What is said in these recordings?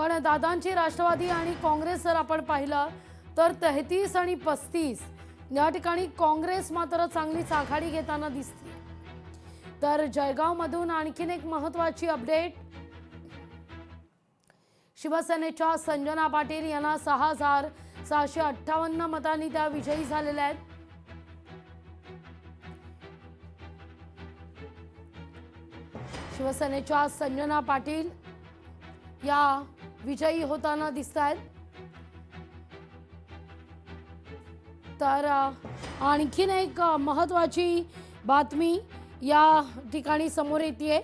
पण दादांची राष्ट्रवादी आणि काँग्रेस जर आपण पाहिलं तर 33 आणि 35 या ठिकाणी काँग्रेस मात्र चांगलीच आघाडी घेताना दिसते। तर जळगावमधून आणखीन एक महत्त्वाची अपडेट, शिवसेनेच्या संजना पाटील यांना 6,658 मतांनी त्या विजयी झालेल्या आहेत। शिवसेनेच्या संजना पाटील या विजयी होताना दिसत आहेत। तर आणखीन एक महत्त्वाची बातमी या ठिकाणी समोर येते।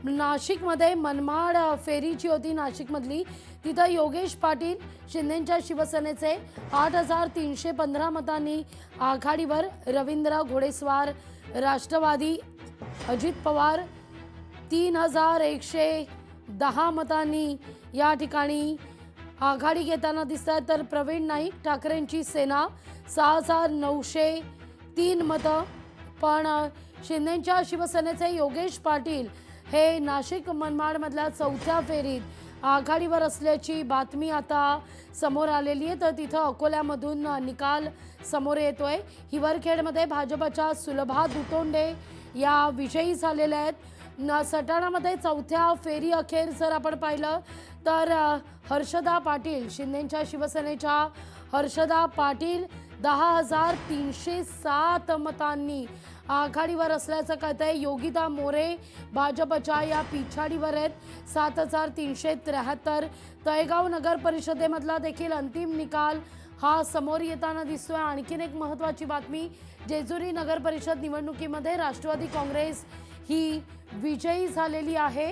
नाशिकमध्ये मनमाड फेरी जी होती नाशिकमधली, तिथं योगेश पाटील शिंदेच्या शिवसेनेचे 8,315 मतांनी आघाडीवर, रवींद्र घोडेस्वार राष्ट्रवादी, अजित पवार 3,110 मतांनी या ठिकाणी आघाडी घेताना दिसतात। तर प्रवीण नाईक ठाकरेंची सेना 6,903 मतं, पण शिंदेच्या शिवसेनेचे योगेश पाटील हे नाशिक मनमाडमधल्या चौथ्या फेरीत आघाडीवर असल्याची बातमी आता समोर आलेली आहे। तर तिथं अकोल्यामधून निकाल समोर येतोय। हिवरखेडमध्ये भाजपच्या सुलभा दुतोंडे या विजयी झालेल्या आहेत। सटाणामध्ये चौथ्या फेरी अखेर जर आपण पाहिलं तर हर्षदा पाटील, शिंदेच्या शिवसेनेच्या हर्षदा पाटील 10,307 मतांनी आघाडीवर असल्याचं कळतंय। योगिता मोरे भाजपच्या या पिछाडीवर आहेत 7,373। तळेगाव नगर परिषदेमधला देखील अंतिम निकाल हा समोर येताना दिसतोय। आणखीन एक महत्त्वाची बातमी, जेजुरी नगर परिषद निवडणुकीमध्ये राष्ट्रवादी काँग्रेस ही विजयी झालेली आहे।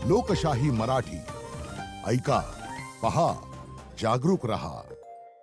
लोकशाही मराठी ऐका, पहा, जागरूक रहा।